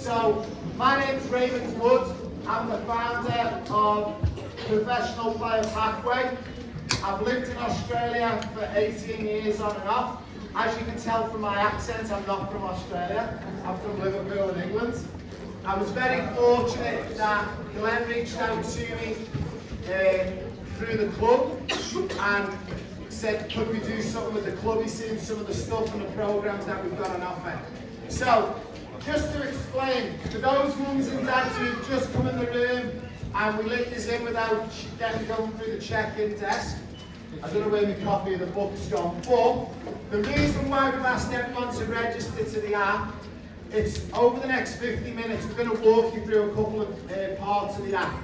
So, my name's Raymond. I'm the founder of Professional Player Pathway. I've lived in Australia for 18 years on and off. As you can tell from my accent, I'm not from Australia. I'm from Liverpool in England. I was very fortunate that Glenn reached out to me through the club and said, could we do something with the club? He's seen some of the stuff and the programs that we've got on offer. So, just to explain, for those mums and dads who've just come in the room and we let this in without going through the check-in desk, I don't know where my copy of the book's gone, but the reason why we've asked everyone to register to the app, it's over the next 50 minutes, we're going to walk you through a couple of parts of the app.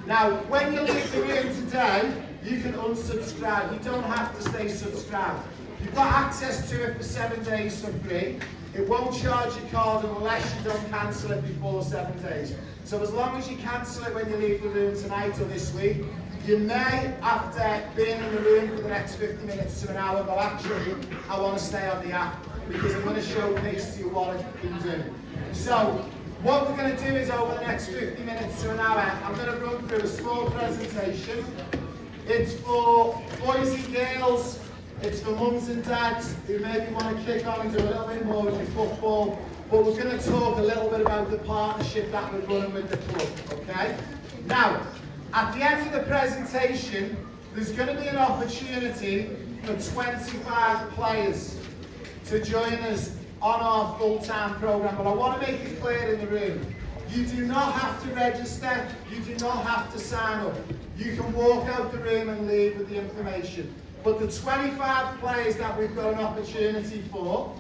Now, when you leave the room today, you can unsubscribe. You don't have to stay subscribed. You've got access to it for 7 days for free. It won't charge your card unless you don't cancel it before 7 days. So as long as you cancel it when you leave the room tonight or this week, you may, after being in the room for the next 50 minutes to an hour, go, actually, I want to stay on the app because I'm going to showcase to you what I've been doing. So, what we're going to do is over the next 50 minutes to an hour, I'm going to run through a small presentation. It's for boys and girls, it's for mums and dads who maybe want to kick on and do a little bit more with your football, but we're going to talk a little bit about the partnership that we're running with the club, okay? Now, at the end of the presentation, there's going to be an opportunity for 25 players to join us on our full-time program, but I want to make it clear in the room, you do not have to register, you do not have to sign up. You can walk out the room and leave with the information. But the 25 players that we've got an opportunity for,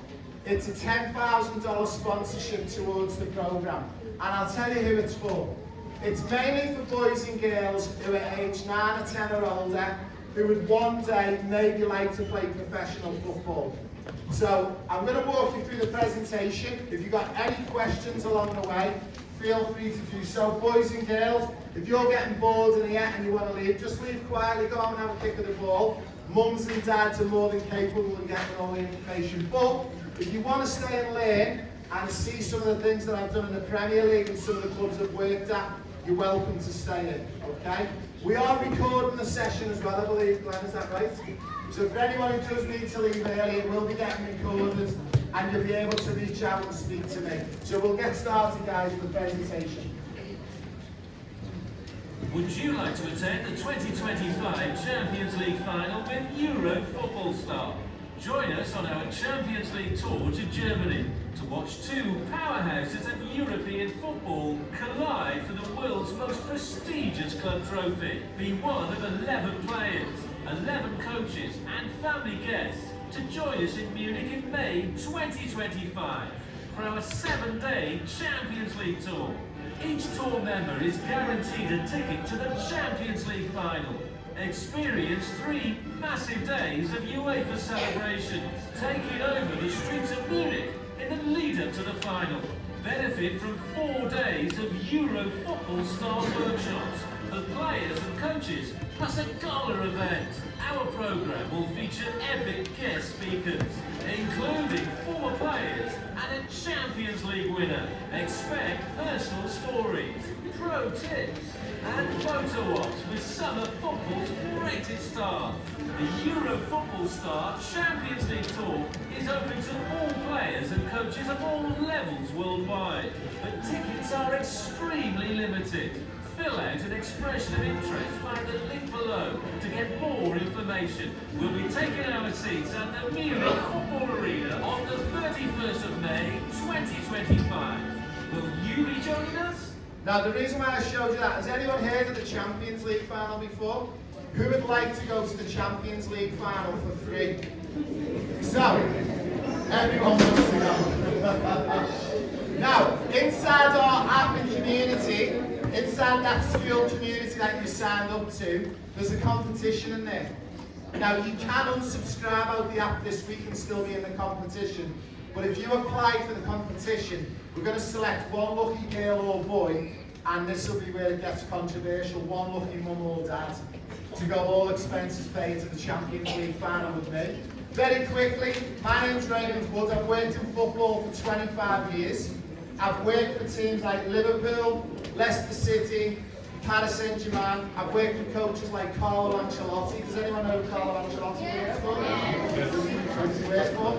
it's a $10,000 sponsorship towards the program. And I'll tell you who it's for. It's mainly for boys and girls who are aged 9 or 10 or older, who would one day maybe like to play professional football. So I'm going to walk you through the presentation. If you've got any questions along the way, feel free to do so. Boys and girls, if you're getting bored in here and you want to leave, just leave quietly, go out and have a kick of the ball. Mums and dads are more than capable of getting all the information. But if you want to stay and learn and see some of the things that I've done in the Premier League and some of the clubs I've worked at, you're welcome to stay in, okay? We are recording the session as well, I believe, Glenn, is that right? So for anyone who does need to leave early, it will be getting recorded and you'll be able to reach out and speak to me. So we'll get started, guys, with the presentation. Would you like to attend the 2025 Champions League final with Euro football star? Join us on our Champions League tour to Germany to watch two powerhouses of European football collide for the world's most prestigious club trophy. Be one of 11 players, 11 coaches and family guests to join us in Munich in May 2025 for our 7-day Champions League tour. Each tour member is guaranteed a ticket to the Champions League final. Experience 3 massive days of UEFA celebrations, taking over the streets of Munich in the lead-up to the final. Benefit from 4 days of Euro football star workshops for players and coaches, plus a gala event. Our program will feature epic guest speakers, including 4 players and a Champions League winner. Expect personal stories, pro tips, and photo ops with some of football's greatest stars. The Euro Football Star Champions League Tour is open to all players and coaches of all levels worldwide, but tickets are extremely limited. Fill out an expression of interest via the link below to get more information. We'll be taking our seats at the Munich Football Arena on the 31st of May 2025. Will you be joining us? Now, the reason why I showed you that, has anyone heard of the Champions League final before? Who would like to go to the Champions League final for free? So, everyone wants to go. Now, inside our app and community, inside that school community that you signed up to, there's a competition in there. Now, you can unsubscribe out the app this week and still be in the competition. But if you apply for the competition, we're going to select one lucky girl or boy, and this will be where it gets controversial, one lucky mum or dad, to go all expenses paid to the Champions League final with me. Very quickly, my name's Raymond. I've worked in football for 25 years. I've worked for teams like Liverpool, Leicester City, Paris Saint-Germain. I've worked with coaches like Carlo Ancelotti. Does anyone know who Carlo Ancelotti works for? Who does he work for?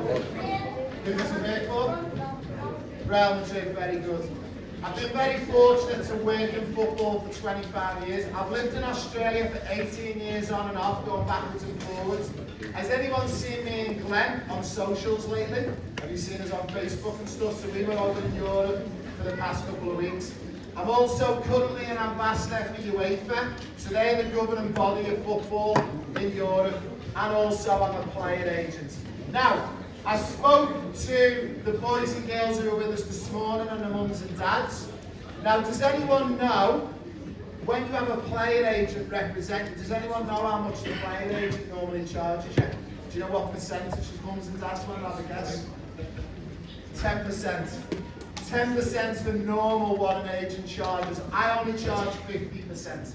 Who does he work for? Real Madrid, very good. I've been very fortunate to work in football for 25 years. I've lived in Australia for 18 years on and off, going backwards and forwards. Has anyone seen me and Glenn on socials lately? Have you seen us on Facebook and stuff? So we were over in Europe for the past couple of weeks. I'm also currently an ambassador for UEFA, so they're the governing body of football in Europe, and also I'm a player agent. Now, I spoke to the boys and girls who were with us this morning and the mums and dads. Now, does anyone know, when you have a player agent representing, does anyone know how much the player agent normally charges you? Do you know what percentage of mums and dads want to have a guess? 10%. 10% is the normal what an agent charges. I only charge 50%.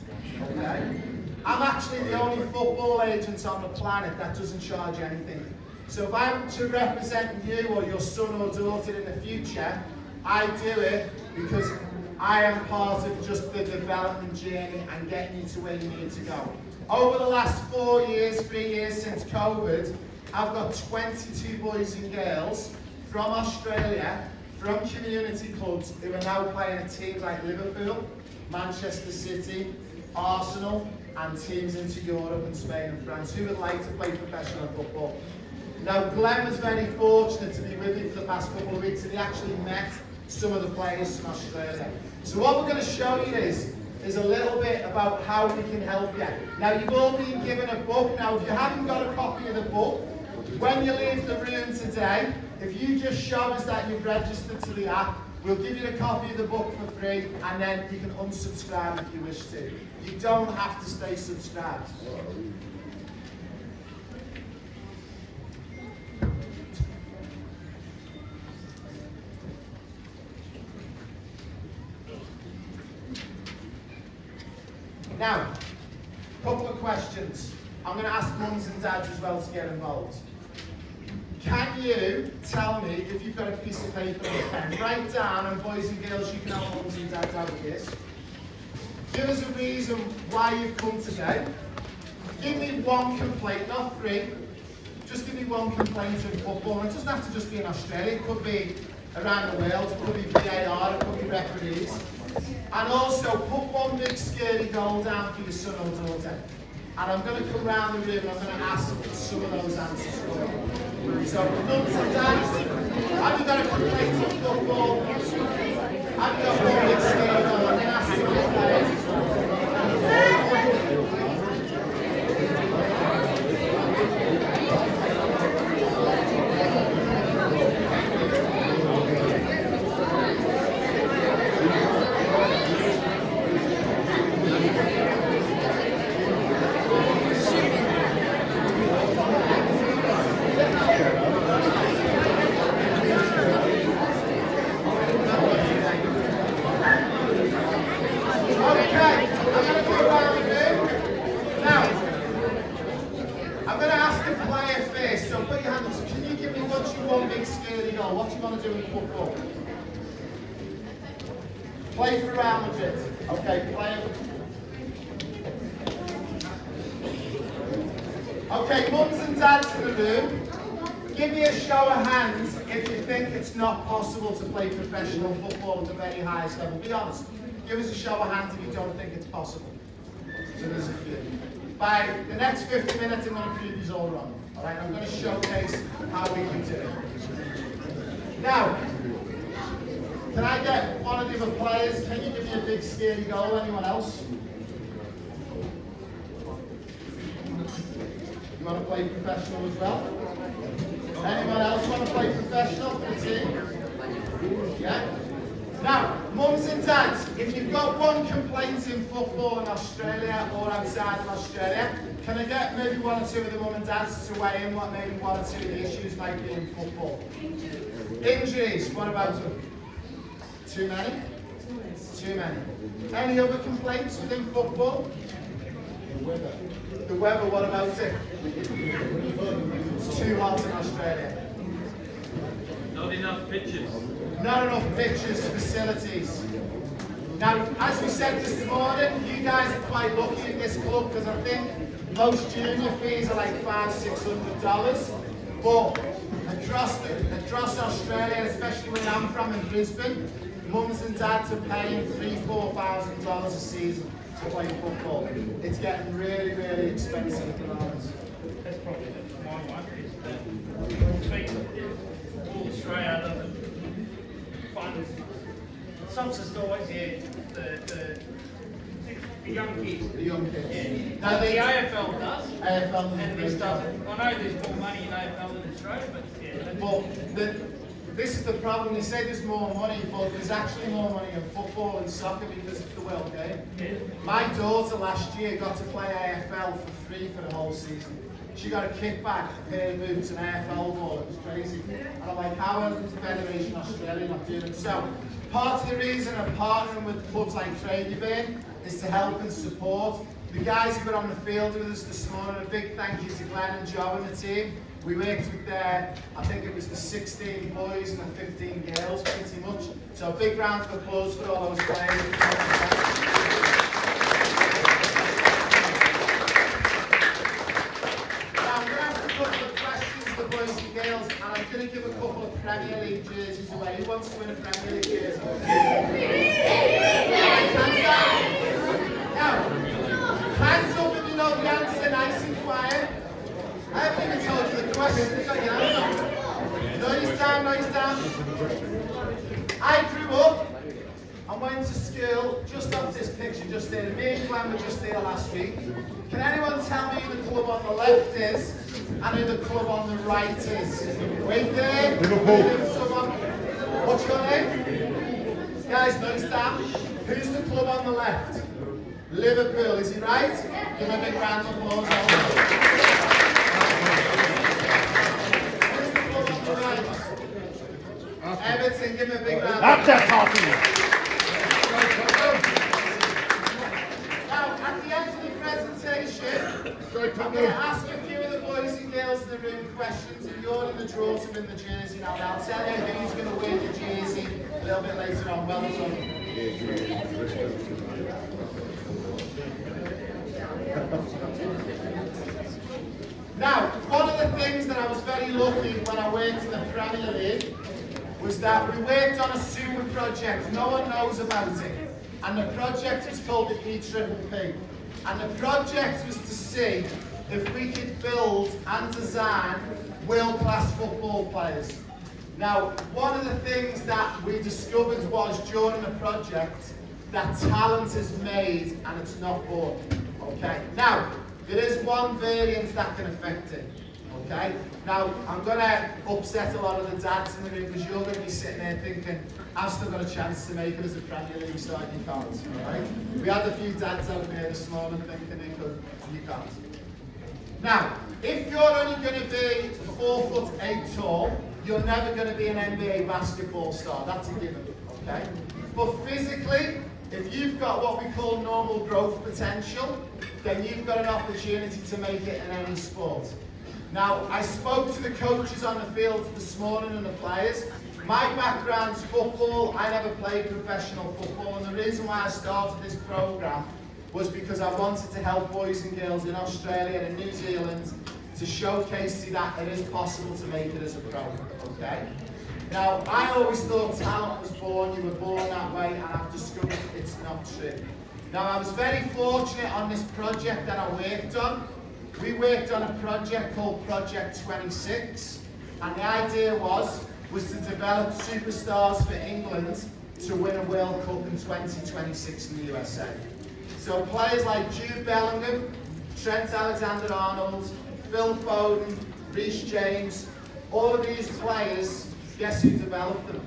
Okay? I'm actually the only football agent on the planet that doesn't charge anything. So if I'm to represent you or your son or daughter in the future, I do it because I am part of just the development journey and getting you to where you need to go. Over the last 3 years since COVID, I've got 22 boys and girls from Australia, from community clubs, who are now playing at teams like Liverpool, Manchester City, Arsenal, and teams into Europe and Spain and France who would like to play professional football. Now, Glenn was very fortunate to be with me for the past couple of weeks, and he actually met some of the players from Australia. So what we're going to show you is a little bit about how we can help you. Now, you've all been given a book. Now, if you haven't got a copy of the book, when you leave the room today, if you just show us that you've registered to the app, we'll give you a copy of the book for free, and then you can unsubscribe if you wish to. You don't have to stay subscribed. Now, a couple of questions. I'm going to ask mums and dads as well to get involved. Can you tell me, if you've got a piece of paper and a pen, write down, and boys and girls, you can help mums and dads out with this. Give us a reason why you've come today. Give me one complaint, not three. Just give me one complaint in football. And it doesn't have to just be in Australia. It could be around the world. It could be VAR. It could be referees. And also, put one big scary goal down for your son or daughter. And I'm going to come round the room and I'm going to ask some of those answers for you. So, mums and dads, have you got a complaint in football? Have you got one big scary goal? I'm going to ask some of the players as well. What do you want to do in football? Play for Real Madrid. Okay, play. Okay, mums and dads in the room, give me a show of hands if you think it's not possible to play professional football at the very highest level. Be honest. Give us a show of hands if you don't think it's possible. So there's a few. By the next 50 minutes, I'm going to prove these all wrong. Alright, I'm going to showcase how we can do it. Now, can I get one of the other players? Can you give me a big scary goal? Anyone else? You want to play professional as well? Anyone else want to play professional for the team? Yeah? Now, mums and dads, if you've got one complaint in football in Australia or outside of Australia, can I get maybe one or two of the mum and dads to weigh in what maybe one or two of the issues might be in football? Injuries, what about them? Too many? Too many. Any other complaints within football? The weather, what about it? It's too hot in Australia. Not enough pitches. Not enough pitches, facilities. Now, as we said this morning, you guys are quite lucky in this club because I think most junior fees are like $500–600. But across Australia, especially where I'm from in Brisbane, mums and dads are paying $3–4,000 a season to play football. It's getting really, really expensive at the moment. That's probably my one. All Australia doesn't fund subsidise always the young kids. The young kids. Yeah. Now The AFL does. AFL And this doesn't. I know there's more money in AFL than Australia, but yeah. But this is the problem. They say there's more money, but there's actually more money in football and soccer because it's the World Game. Yeah. My daughter last year got to play AFL for free for the whole season. She got a kickback, a pair of boots, an AFL ball. It was crazy. And I'm like, how is the Federation Australia not doing it? So, part of the reason I'm partnering with clubs like Tradeburn is to help and support. The guys who were on the field with us this morning, a big thank you to Glenn and Joe and the team. We worked with I think it was the 16 boys and the 15 girls pretty much. So a big round of applause for all those players. Boys and girls, and I'm going to give a couple of Premier League jerseys away. Who wants to win a Premier League jersey? Now, hands up if you know the answer, nice and quiet. I haven't even told you the question. You got your hands up. Noise down. I grew up and went to school just off this picture just there. Me and Glenn were just there last week. Can anyone tell me who the club on the left is and who the club on the right is? Wait there. Liverpool. What's your name? Guys, noise down. Who's the club on the left? Liverpool, is he right? Give him a big round of applause. Who's the club on the right? Everton, give him a big round. That's that party. Now, at the end of the presentation, I'm going to ask a few of the boys and girls in the room questions, and you're in the draw to win the jersey now. I'll tell you who's going to win the jersey a little bit later on. Well done. Now, one of the things that I was very lucky when I worked in the Premier League was that we worked on a super project. No one knows about it. And the project was called the EPPP. And the project was to see if we could build and design world-class football players. Now, one of the things that we discovered was during the project that talent is made and it's not born. Okay? Now, there is one variant that can affect it. Okay? Now, I'm going to upset a lot of the dads in the room because you're going to be sitting there thinking, I've still got a chance to make it as a Premier League star, you can't. Alright? We had a few dads out there this morning thinking they could, you can't. Now, if you're only going to be 4'8" tall, you're never going to be an NBA basketball star. That's a given. Okay? But physically, if you've got what we call normal growth potential, then you've got an opportunity to make it in any sport. Now, I spoke to the coaches on the field this morning and the players. My background's football. I never played professional football, and the reason why I started this program was because I wanted to help boys and girls in Australia and New Zealand to showcase that it is possible to make it as a pro. Okay? Now, I always thought talent was born, you were born that way, and I've discovered it's not true. Now, I was very fortunate on this project that I worked on. We worked on a project called Project 26, and the idea was to develop superstars for England to win a World Cup in 2026 in the USA. So players like Jude Bellingham, Trent Alexander-Arnold, Phil Foden, Reece James, all of these players, guess who developed them?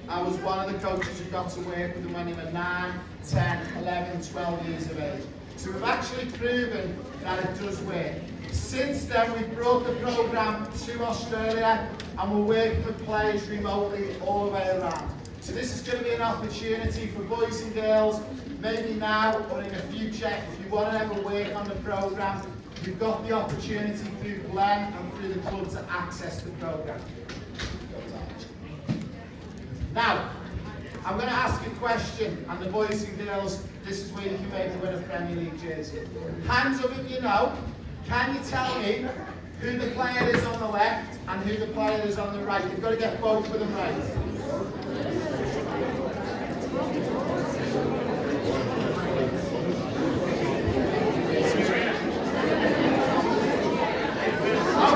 I was one of the coaches who got to work with them when they were 9, 10, 11, 12 years of age. So we've actually proven that it does work. Since then, we've brought the programme to Australia and we're working with players remotely all the way around. So this is going to be an opportunity for boys and girls, maybe now or in the future, if you want to ever work on the programme, you've got the opportunity through Glenn and through the club to access the programme. Now, I'm going to ask a question, and the boys and girls, this is where you can maybe win a Premier League jersey. Hands up if you know. Can you tell me who the player is on the left and who the player is on the right? You've got to get both of them right.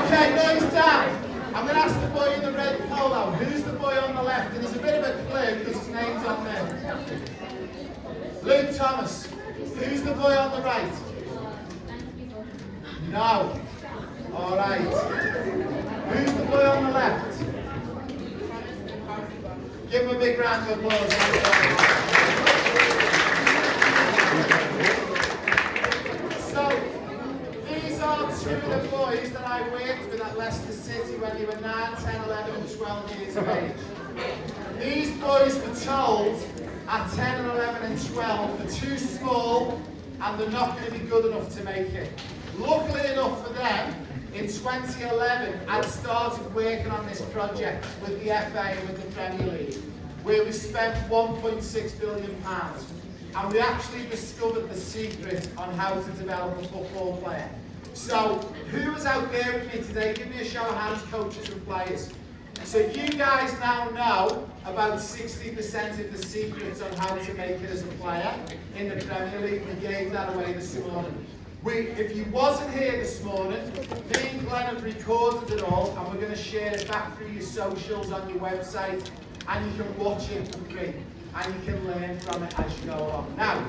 Okay, noise down. I'm going to ask the boy in the red polo, who's the boy on the left? And there's a bit of a clue because his name's on there. Luke Thomas. Who's the boy on the right? No. All right. Who's the boy on the left? Give him a big round of applause. So, these are two of the boys that I worked with at Leicester City when they were 9, 10, 11 and 12 years of age. These boys were told at 10 and 11 and 12 they're too small and they're not going to be good enough to make it. Luckily enough for them, in 2011 I'd started working on this project with the FA and with the Premier League, where we spent £1.6 billion. And we actually discovered the secret on how to develop a football player. So, who is out there with me today? Give me a show of hands, coaches and players. So you guys now know about 60% of the secrets on how to make it as a player in the Premier League. We gave that away this morning. If you wasn't here this morning, me and Glenn have recorded it all and we're going to share it back through your socials on your website, and you can watch it for free and you can learn from it as you go along. Now,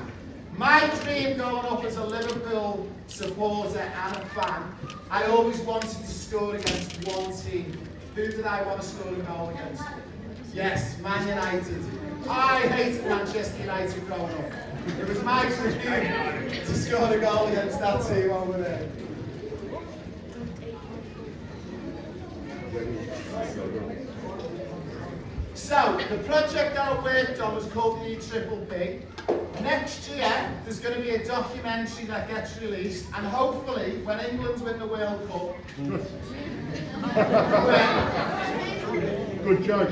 my dream going up as a Liverpool supporter and a fan, I always wanted to score against one team. Who did I want to score a goal against? Yes, Man United. I hated Manchester United growing up. It was my dream to score a goal against that team over there. So, the project that I worked on was called the E-Triple-P. Next year, there's going to be a documentary that gets released, and hopefully, when England win the World Cup, good joke.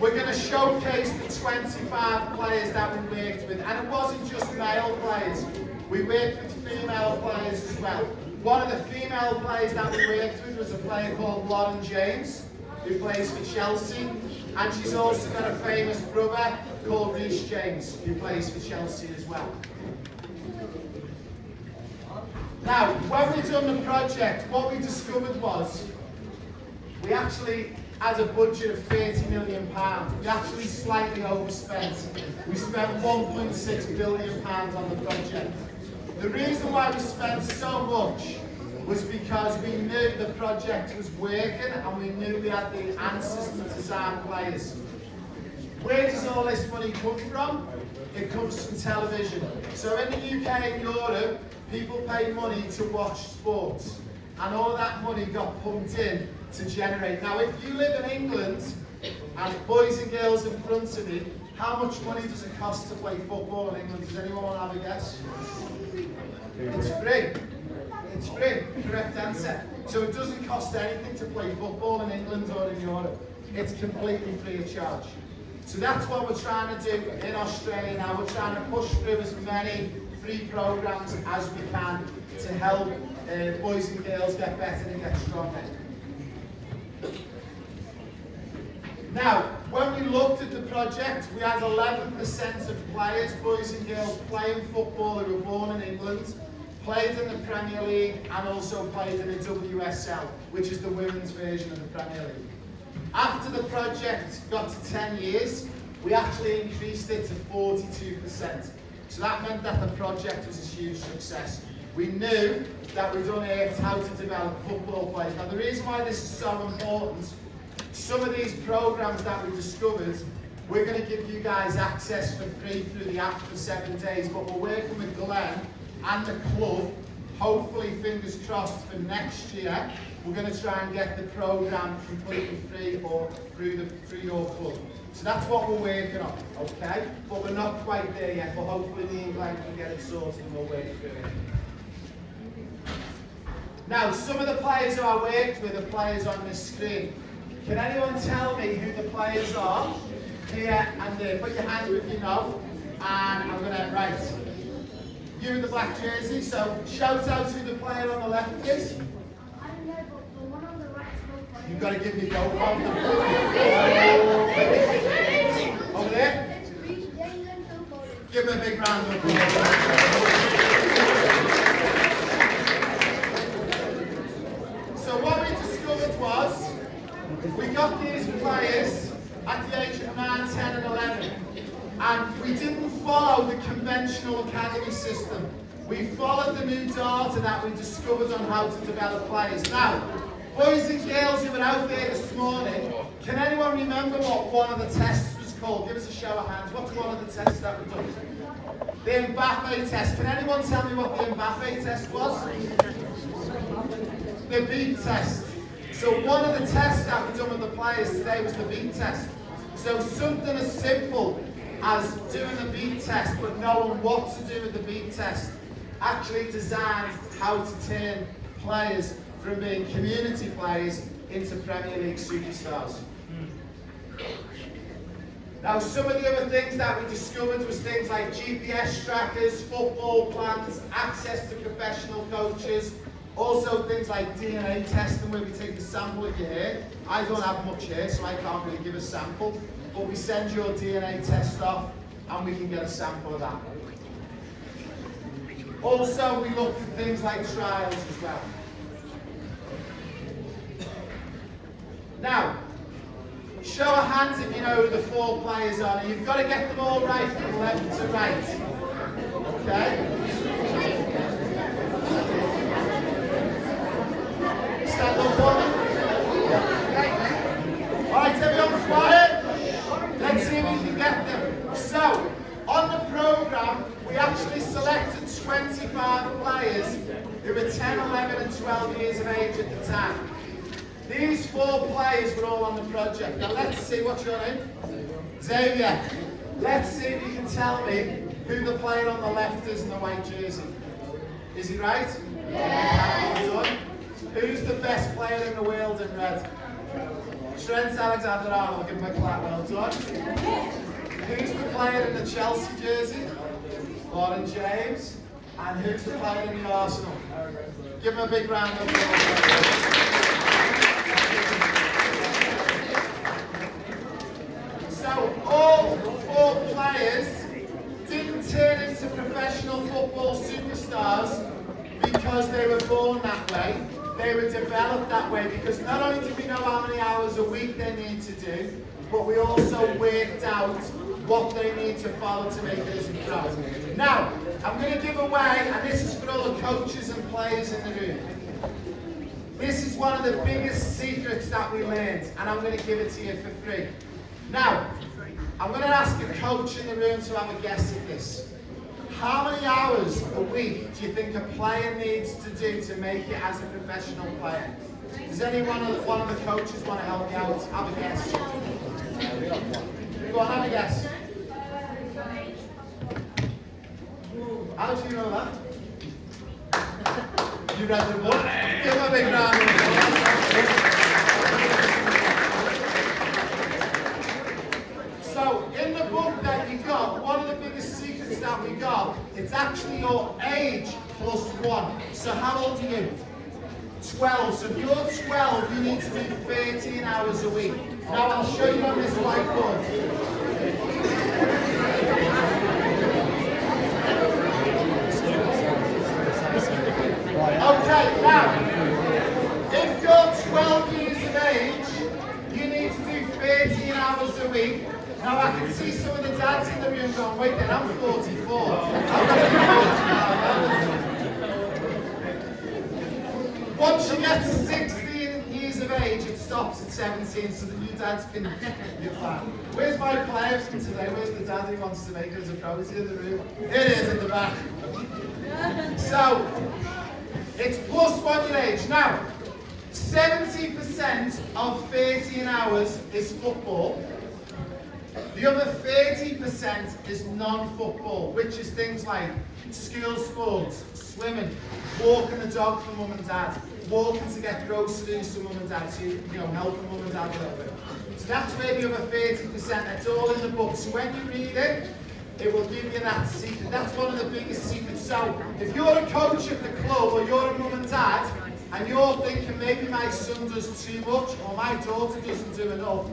We're going to showcase the 25 players that we worked with, and it wasn't just male players. We worked with female players as well. One of the female players that we worked with was a player called Lauren James, who plays for Chelsea, and she's also got a famous brother called Reece James, who plays for Chelsea as well. Now, when we done the project, what we discovered was we actually had a budget of £30 million. We actually slightly overspent. We spent £1.6 billion on the project. The reason why we spent so much was because we knew the project was working and we knew we had the answers to design players. Where does all this money come from? It comes from television. So in the UK and Europe, people pay money to watch sports, and all that money got pumped in to generate. Now, if you live in England, and boys and girls in front of me, how much money does it cost to play football in England? Does anyone want to have a guess? It's free. It's free, correct answer. So it doesn't cost anything to play football in England or in Europe. It's completely free of charge. So that's what we're trying to do in Australia now. We're trying to push through as many free programs as we can to help boys and girls get better and get stronger. Now, when we looked at the project, we had 11% of players, boys and girls, playing football who were born in England, played in the Premier League, and also played in the WSL, which is the women's version of the Premier League. After the project got to 10 years, we actually increased it to 42%. So that meant that the project was a huge success. We knew that we'd unearthed how to develop football players. Now, the reason why this is so important, some of these programs that we discovered, we're going to give you guys access for free through the app for 7 days, but we're working with Glenn and the club, hopefully, fingers crossed, for next year. We're going to try and get the program completely free or through your club. So that's what we're working on, okay? But we're not quite there yet, but hopefully me and Glenn can get it sorted and we'll work through it. Now, some of the players who I worked with are players on this screen. Can anyone tell me who the players are? Here and there. Put your hand up if you know. And I'm going to write. You in the black jersey, so shout out who the player on the left is. I don't know, but the one on the right is no funny. You've got to give me both of them. Over there. Give him a big round of applause. So what we discovered was, we got these players at the age of 9, 10 and 11. And we didn't follow the conventional academy system. We followed the new data that we discovered on how to develop players. Now, boys and girls who were out there this morning, can anyone remember what one of the tests was called? Give us a show of hands. What's one of the tests that we done? The Mbappe test. Can anyone tell me what the Mbappe test was? The beat test. So one of the tests that we done with the players today was the beat test. So something as simple as doing the beat test, but knowing what to do with the beat test, actually designed how to turn players from being community players into Premier League superstars. Now, some of the other things that we discovered was things like GPS trackers, football plans, access to professional coaches, also things like DNA testing where we take a sample of your hair. I don't have much hair, so I can't really give a sample, but we send your DNA test off and we can get a sample of that. Also, we looked at things like trials as well. Now, show of hands if you know who the 4 players are. You've got to get them all right from left to right. Okay? Stand up one. Alright, everyone quiet. Let's see if we can get them. So, on the programme, we actually selected 25 players who were 10, 11 and 12 years of age at the time. These 4 players were all on the project. Now let's see, what's your name? Xavier. Let's see if you can tell me who the player on the left is in the white jersey. Is he right? Yeah. Well done. Who's the best player in the world in red? Trent Alexander-Arnold. Give him a clap. Well done. Who's the player in the Chelsea jersey? Lauren James. And who's the player in the Arsenal? Give him a big round of applause. So all 4 players didn't turn into professional football superstars because they were born that way. They were developed that way because not only did we know how many hours a week they need to do, but we also worked out what they need to follow to make it as a pro. Now, I'm going to give away, and this is for all the coaches and players in the room. This is one of the biggest secrets that we learned, and I'm going to give it to you for free. Now, I'm going to ask a coach in the room to have a guess at this. How many hours a week do you think a player needs to do to make it as a professional player? Does anyone one of the coaches want to help me out? Have a guess. Go on, have a guess. How do you know that? You read the book? Give him a big round of applause. So, in the book that you got, one of the biggest secrets that we got, it's actually your age plus 1. So how old are you? 12. So if you're 12, you need to do 13 hours a week. Now I'll show you on this whiteboard. Okay, now, if you're 12 years of age, you need to do 13 hours a week. Now I can see some of the dads in the room going, wait then, I'm 44. I'm going to be 45. Once you get to 16 years of age, it stops at 17, so the new dads can get back. Where's my player from today? Where's the dad who wants to make it as a pro? Is he in the room? It is in the back. So, it's plus 1 year age. Now, 70% of 13 hours is football. The other 30% is non-football, which is things like school sports, swimming, walking the dog for mum and dad. walking to get groceries to mum and dad, so helping mum and dad a little bit. So that's where the other 30%, that's all in the book. So when you read it, it will give you that secret. That's one of the biggest secrets. So if you're a coach at the club or you're a mum and dad, and you're thinking maybe my son does too much or my daughter doesn't do enough,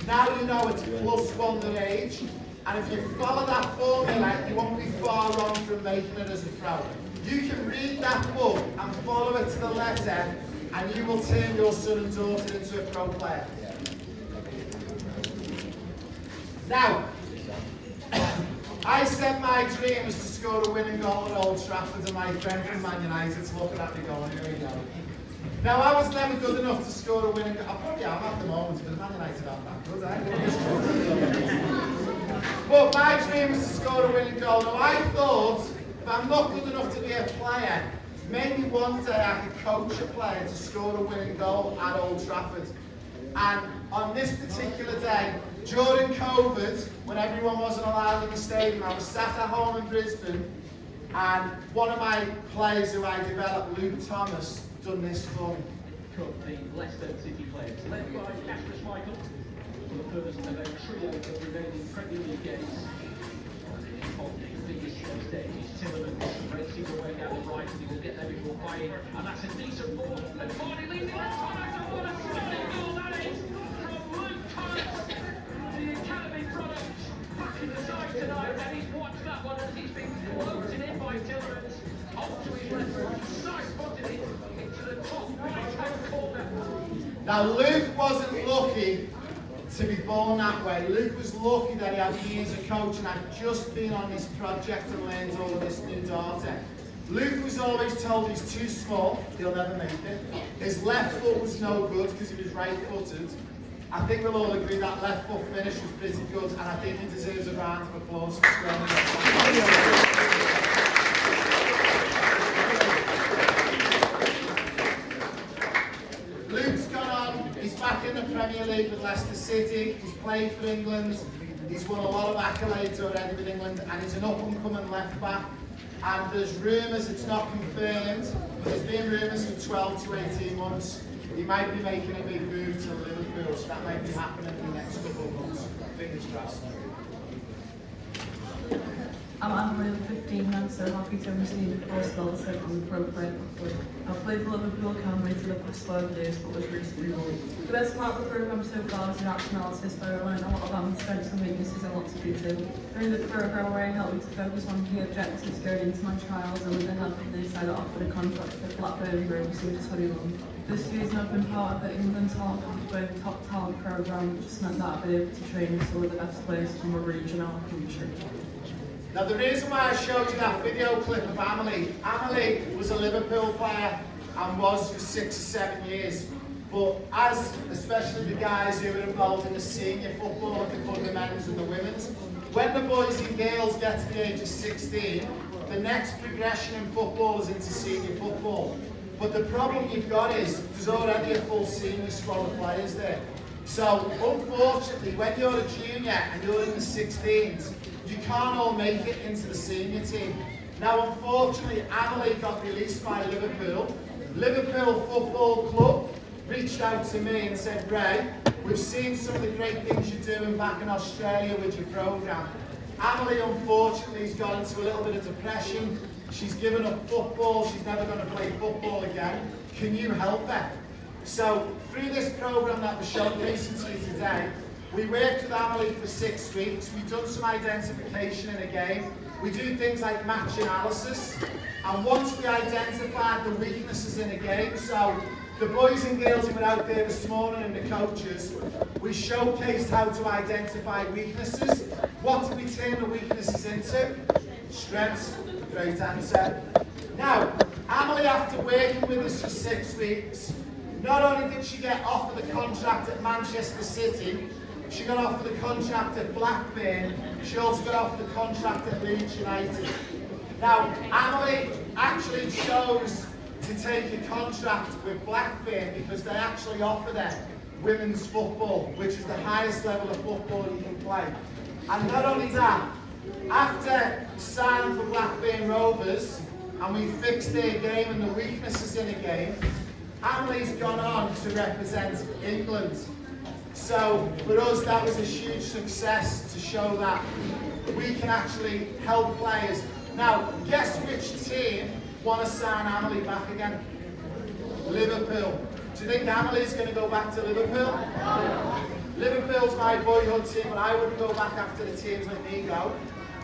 now you know it's +1 their age. And if you follow that formula, you won't be far wrong from making it as a pro. You can read that book and follow it to the letter, and you will turn your son and daughter into a pro player. Now, I said my dream was to score a winning goal at Old Trafford, and my friend from Man United's looking at me going, here we go. Now, I was never good enough to score a winning goal. I probably am at the moment, because Man United aren't that good, But my dream was to score a winning goal. Now, I thought, if I'm not good enough to be a player, maybe one day I could coach a player to score a winning goal at Old Trafford. And on this particular day, during COVID, when everyone wasn't allowed in the stadium, I was sat at home in Brisbane, and one of my players who I developed, Luke Thomas, done this for me. Cup, the Leicester City players, led by Casper Schmeichel, for the first of a trio of remaining Premier League games. On the biggest stage is Tillerman, racing away down the right, and he will get there before buying, and that's a decent ball, and Vardy leads it, and what a thrilling goal that is, from Luke Thomas, the Academy product, back in the side tonight, and he's watched that one as he's been floated in by Tillerman, onto his left foot, side-spotted it into the top right-hand corner. Now, Luke wasn't lucky to be born that way. Luke was lucky that he had me as a coach, and I'd just been on this project and learned all of this new data. Luke was always told he's too small, he'll never make it. His left foot was no good because he was right-footed. I think we'll all agree that left foot finish was pretty good, and I think he deserves a round of applause for scoring that. Luke's gone on, he's back in the Premier League with Leicester City, he's played for England, he's won a lot of accolades already with England, and he's an up-and-coming left-back. And there's rumours, it's not confirmed, but there's been rumours for 12 to 18 months. He might be making a big move to Liverpool, so that might be happening in the next couple of months. Fingers crossed. I'm Anne, 15 now, so happy to have received a full scholarship on the pro player pathway. I've played for Liverpool Academy for the past 12 years, but was recently ruled. The best part of the programme so far is the action analysis, where I learned a lot about my strengths and weaknesses and what to do too. During the programme, where it helped me to focus on key objectives going into my trials, and with the help of this, I got offered a contract for Blackburn Rovers in 21. This season I've been part of the England Talent Pathway Top Talent programme, which just meant that I've been able to train with some of the best players from our region and our country. Now, the reason why I showed you that video clip of Amelie was a Liverpool player and was for 6 or 7 years. But as, especially the guys who are involved in the senior football at the club, the men's and the women's, when the boys and girls get to the age of 16, the next progression in football is into senior football. But the problem you've got is there's already a full senior squad of players there. So, unfortunately, when you're a junior and you're in the 16s, you can't all make it into the senior team. Now, unfortunately, Amelie got released by Liverpool. Liverpool Football Club reached out to me and said, Ray, we've seen some of the great things you're doing back in Australia with your programme. Amelie, unfortunately, has got into a little bit of depression. She's given up football. She's never going to play football again. Can you help her? So, through this programme that we're showcasing to you today, we worked with Amelie for 6 weeks. We've done some identification in a game. We do things like match analysis. And once we identified the weaknesses in a game, so the boys and girls who were out there this morning and the coaches, we showcased how to identify weaknesses. What do we turn the weaknesses into? Strengths. Great answer. Now, Amelie, after working with us for 6 weeks, not only did she get offered the contract at Manchester City, she got offered the contract at Blackburn, she also got offered the contract at Leeds United. Now, Amelie actually chose to take a contract with Blackburn because they actually offer them women's football, which is the highest level of football you can play. And not only that, after signing for Blackburn Rovers, and we fixed their game and the weaknesses in a game, Emily's gone on to represent England. So for us, that was a huge success to show that we can actually help players. Now, guess which team want to sign Emily back again? Liverpool. Do you think Emily's going to go back to Liverpool? No. Liverpool's my boyhood team, but I wouldn't go back after the teams let me go.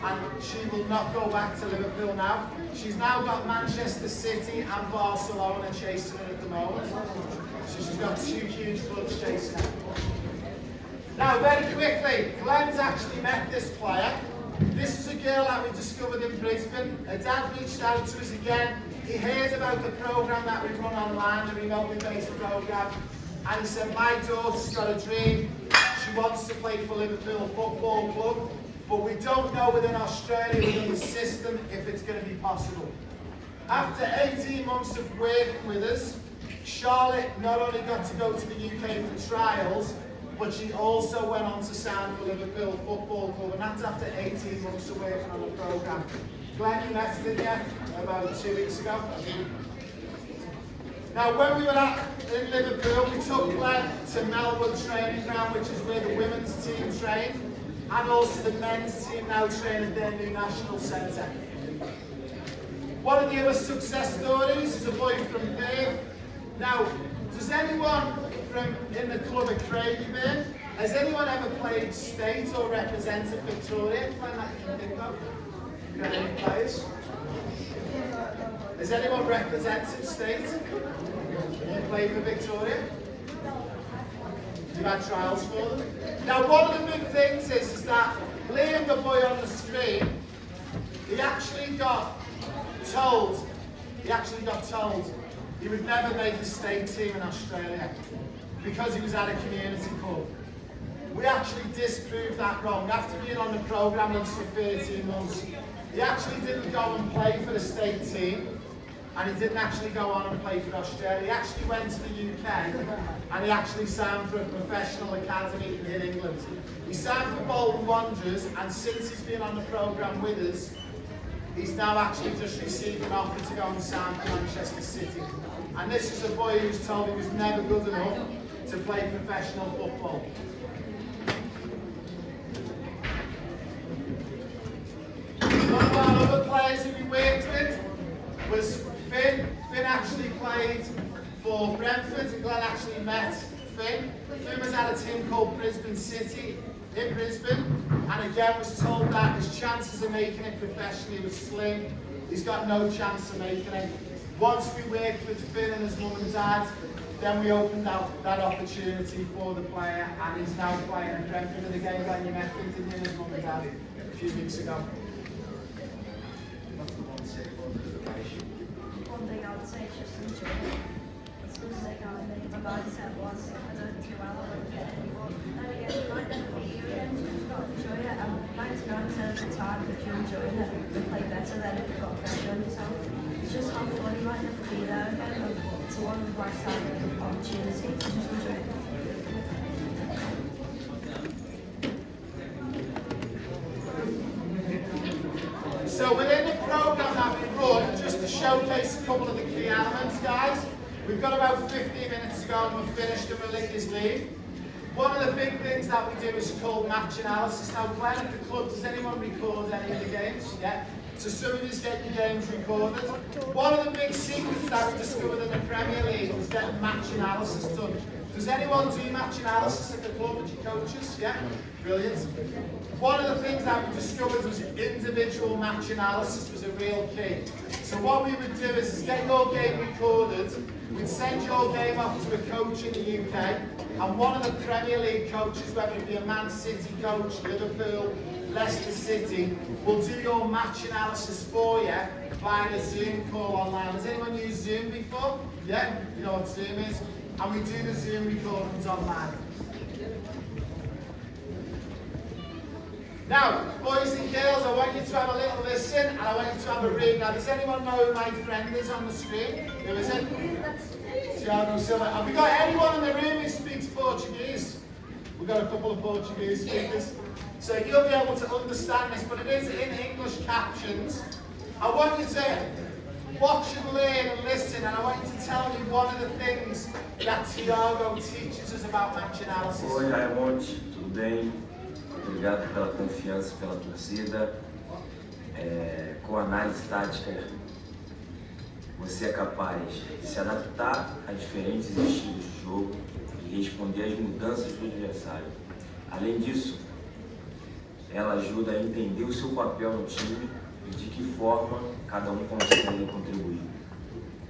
And she will not go back to Liverpool now. She's now got Manchester City and Barcelona chasing her at the moment. So she's got two huge clubs chasing her. Now, very quickly, Glenn's actually met this player. This is a girl that we discovered in Brisbane. Her dad reached out to us again. He heard about the programme that we run online, the remotely based programme, and he said, my daughter's got a dream. She wants to play for Liverpool Football Club, but we don't know within Australia, within the system, if it's going to be possible. After 18 months of working with us, Charlotte not only got to go to the UK for trials, but she also went on to sign for Liverpool Football Club, and that's after 18 months of working on the programme. Glenn, you met her, yeah, about 2 weeks ago. Now, when we were in Liverpool, we took Glenn to Melbourne Training Ground, which is where the women's team train, and also the men's team now train at their new national centre. One of the other success stories is a boy from Perth. Now, does anyone in the club at Craigieburn, has anyone ever played state or represented Victoria? Glenn, that you can think of? You got any players? Has anyone represented state? You played for Victoria? You've had trials for them? Now, one of the big things is that Liam, the boy on the screen, he actually got told he would never make a state team in Australia because he was at a community club. We actually disproved that wrong. After being on the programme for 13 months, he actually didn't go and play for the state team, and he didn't actually go on and play for Australia. He actually went to the UK, and he actually signed for a professional academy in England. He signed for Bolton Wanderers, and since he's been on the programme with us, he's now actually just received an offer to go and sign for Manchester City. And this is a boy who's told he was never good enough to play professional football. One of our other players who we worked with was Finn. Finn actually played for Brentford, and Glenn actually met Finn. Finn was at a team called Brisbane City in Brisbane, and again was told that his chances of making it professionally was slim. He's got no chance of making it. Once we worked with Finn and his mum and dad, then we opened out that opportunity for the player, and he's now playing at Brentford. And again, when you met Finn, didn't you, and his mum and dad a few weeks ago? One thing I would say is just enjoy it. It's good to take out and leave. My mindset was, I don't do well, I don't get anyone. Then again, you might never be here again, so you've got to enjoy it. And 99% of the time, if you're enjoying it, you'll play better than if you've got pressure on yourself. It's just have fun, you might never be there again. And it's a one of the lifetime opportunity to just enjoy it. So within the programme that we run, just to showcase a couple of the key elements, guys, we've got about 15 minutes to go and we're finished and we'll leave. One of the big things that we do is called match analysis. Now, Glenn at the club, does anyone record any of the games? Yeah? So some of you get your games recorded. One of the big secrets that we discovered in the Premier League was getting match analysis done. Does anyone do match analysis at the club with your coaches? Yeah? Brilliant. One of the things that we discovered was individual match analysis was a real key. So what we would do is get your game recorded, we'd send your game off to a coach in the UK, and one of the Premier League coaches, whether it be a Man City coach, Liverpool, Leicester City, will do your match analysis for you via a Zoom call online. Has anyone used Zoom before? Yeah? You know what Zoom is? And we do the Zoom recordings online. Now, boys and girls, I want you to have a little listen, and I want you to have a read. Now, does anyone know who my friend is on the screen? Who is it? Thiago Silva. Have we got anyone in the room who speaks Portuguese? We've got a couple of Portuguese speakers. So you'll be able to understand this, but it is in English captions. I want you to watch and learn and listen, and I want you to tell me one of the things that Thiago teaches us about match analysis. Oi, Raymond, tudo bem? Obrigado pela confiança, pela torcida. Com análise tática, você é capaz de se adaptar a diferentes estilos de jogo e responder às mudanças do adversário. Além disso, ela ajuda a entender o seu papel no time e de que forma cada um consegue contribuir.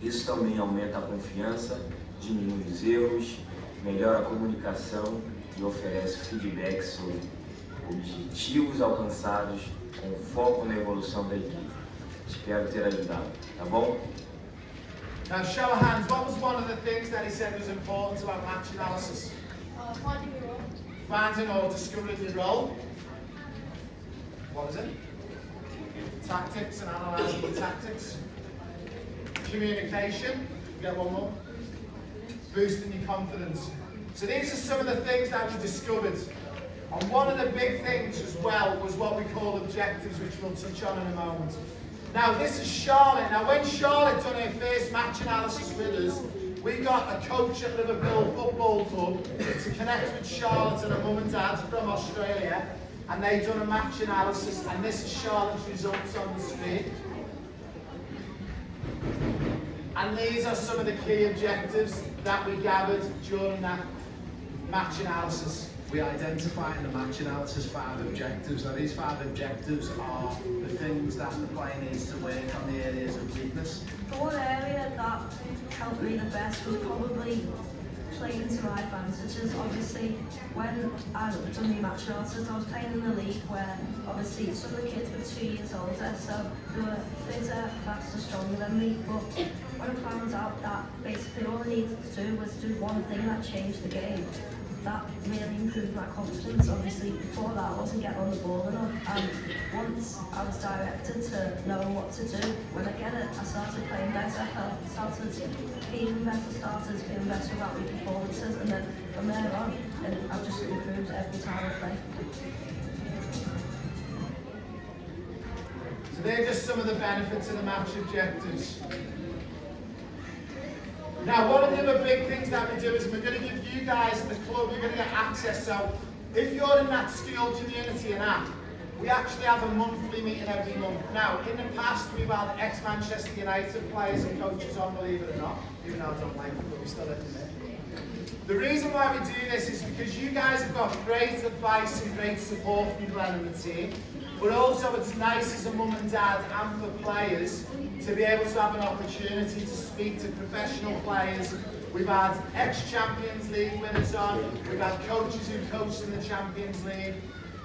Isso também aumenta a confiança, diminui os erros, melhora a comunicação e oferece feedback sobre objetivos alcançados com foco na evolução da equipe. Espero ter ajudado, tá bom? Now show of hands, what was one of the things that he said was important about match analysis? Finding your role. Finding or discovering your role. What was it? Tactics and analysing the tactics. Communication. Get one more. Boosting your confidence. So these are some of the things that we discovered. And one of the big things as well was what we call objectives, which we'll touch on in a moment. Now this is Charlotte. Now when Charlotte done her first match analysis with us, we got a coach at Liverpool Football Club to connect with Charlotte and her mum and dad from Australia, and they done a match analysis, and this is Charlotte's results on the screen. And these are some of the key objectives that we gathered during that match analysis. We identify in the match analysis 5 objectives. Now these 5 objectives are the things that the player needs to work on, the areas of weakness. The one area that helped me the best was probably playing to my advantages. Obviously, when I done the match analysis, I was playing in the league where obviously some of the kids were 2 years older, so they were fitter, faster, stronger than me. But when I found out that basically all I needed to do was do one thing that changed the game, that really improved my confidence. Obviously, before that, I wasn't getting on the ball enough, and once I was directed to knowing what to do, when I get it, I started playing better, I started feeling better, started feeling better about my performances, and then from there on, I've just improved every time I play. So they're just some of the benefits of the match objectives. Now, one of the other big things that we do is we're going to give you guys in the club, you're going to get access. So if you're in that school community and app, we actually have a monthly meeting every month. Now, in the past, we've had ex-Manchester United players and coaches on, believe it or not, even though I don't like them, but we still let them in. The reason why we do this is because you guys have got great advice and great support from Glenn and the team, but also it's nice as a mum and dad and for players to be able to have an opportunity to speak to professional players. We've had ex-Champions League winners on, we've had coaches who coached in the Champions League.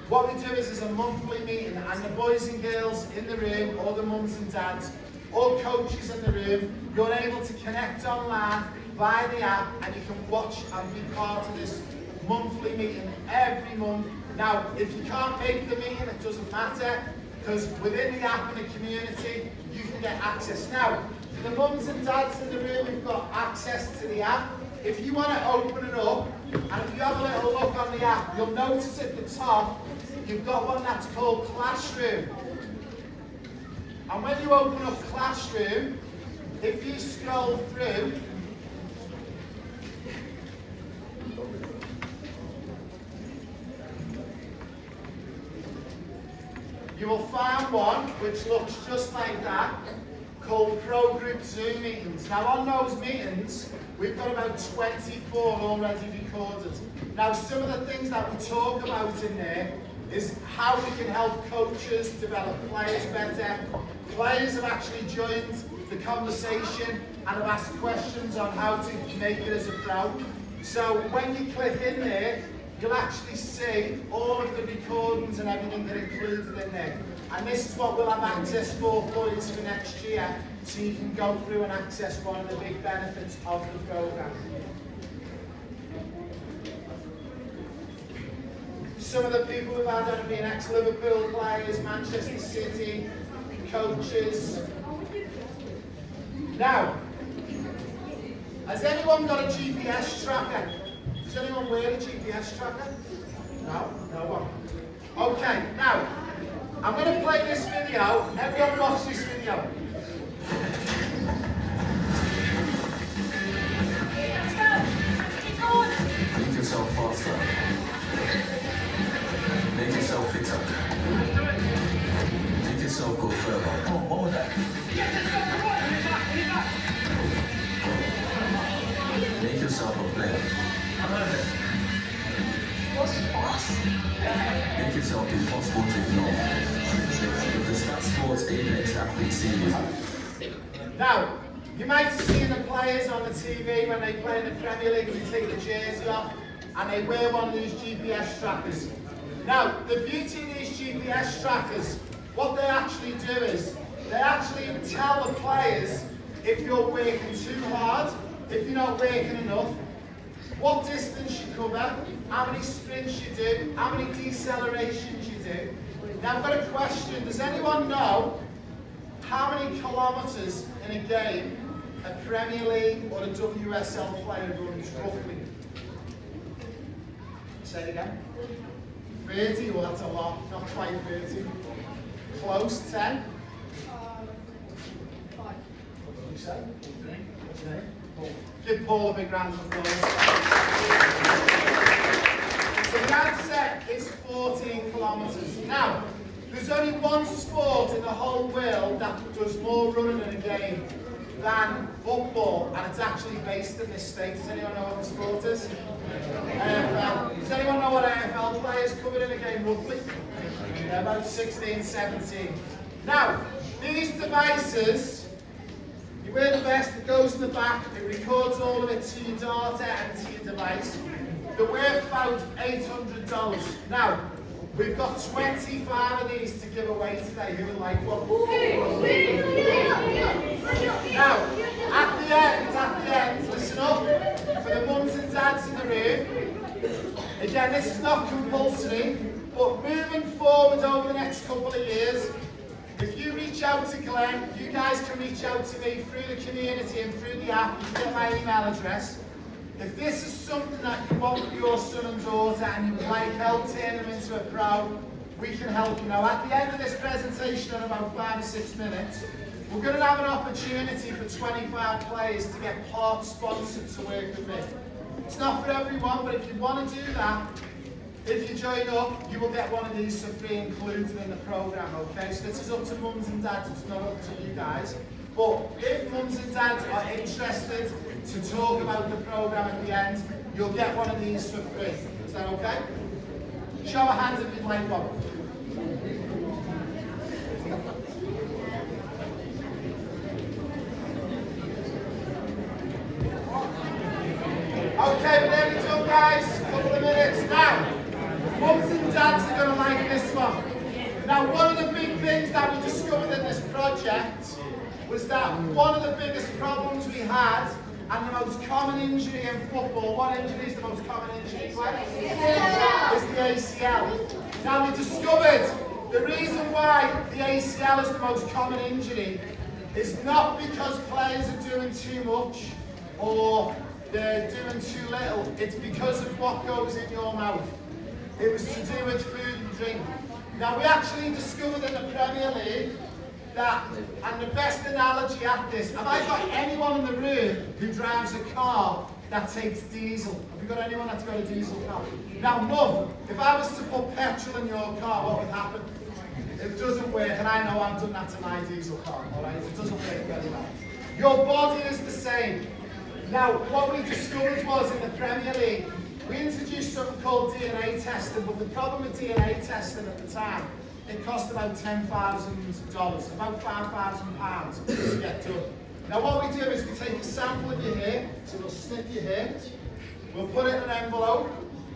What we do is a monthly meeting, and the boys and girls in the room, all the mums and dads, all coaches in the room, you're able to connect online via the app, and you can watch and be part of this monthly meeting every month. Now, if you can't make the meeting, it doesn't matter, because within the app and the community, you can get access. Now, for the mums and dads in the room who've got access to the app, if you want to open it up, and if you have a little look on the app, you'll notice at the top, you've got one that's called Classroom. And when you open up Classroom, if you scroll through, you will find one which looks just like that, called Pro Group Zoom meetings. Now on those meetings, we've got about 24 already recorded. Now some of the things that we talk about in there is how we can help coaches develop players better. Players have actually joined the conversation and have asked questions on how to make it as a pro. So when you click in there, you'll actually see all of the recordings and everything that are included in there. And this is what we'll have access for you for next year, so you can go through and access one of the big benefits of the programme. Some of the people we've had have been ex-Liverpool players, Manchester City, coaches. Now, has anyone got a GPS tracker? Does anyone wear a GPS tracker? No? No one. Okay, now, I'm going to play this video. Everyone watch this video. yourself impossible to ignore. The Stat Sports Apex Athlete Series. Now, you might have seen the players on the TV when they play in the Premier League, they take the jersey off and they wear one of these GPS trackers. Now, the beauty of these GPS trackers, what they actually do is, they actually tell the players if you're working too hard, if you're not working enough, what distance you cover, how many sprints you do, how many decelerations you do. Now I've got a question, does anyone know how many kilometres in a game a Premier League or a WSL player runs roughly? Say it again. 30, well that's a lot, not quite 30. Close, 10? What did you say? What's your name? Paul. Give Paul a big round of applause. So the answer is 14 kilometres. Now, there's only one sport in the whole world that does more running in a game than football, and it's actually based in this state. Does anyone know what the sport is? AFL. Does anyone know what AFL players cover in a game roughly? About 16, 17. Now, these devices, you wear the vest, it goes in the back, it records all of it to your data and to your device. They're worth about $800. Now, we've got 25 of these to give away today. Who would like one? Now, at the end, listen up, for the mums and dads in the room, again, this is not compulsory, but moving forward over the next couple of years, if you reach out to Glenn, you guys can reach out to me through the community and through the app, you can get my email address. If this is something that you want for your son and daughter and you would like help turn them into a pro, we can help you. Now, at the end of this presentation in about 5 or 6 minutes, we're going to have an opportunity for 25 players to get part sponsored to work with me. It's not for everyone, but if you want to do that, if you join up, you will get one of these for free included in the programme, okay? So this is up to mums and dads, it's not up to you guys. But if mums and dads are interested to talk about the programme at the end, you'll get one of these for free. Is that okay? Show of hands if you'd like one. Okay, we're nearly done, guys. A couple of minutes. Now, mums and dads are going to like this one. Now, one of the big things that we discovered in this project was that one of the biggest problems we had, and the most common injury in football, what injury is the most common injury, Glenn? It's the ACL. Now, we discovered the reason why the ACL is the most common injury is not because players are doing too much or they're doing too little. It's because of what goes in your mouth. It was to do with food and drink. Now, we actually discovered in the Premier League that, and the best analogy at this, have I got anyone in the room who drives a car that takes diesel? Have you got anyone that's got a diesel car? Now, Mum, if I was to put petrol in your car, what would happen? It doesn't work, and I know I've done that to my diesel car, alright? It doesn't work very well. Your body is the same. Now, what we discovered was in the Premier League, we introduced something called DNA testing, but the problem with DNA testing at the time, it cost about $10,000, about £5,000 to get done. Now what we do is we take a sample of your hair, so we'll snip your hair, we'll put it in an envelope.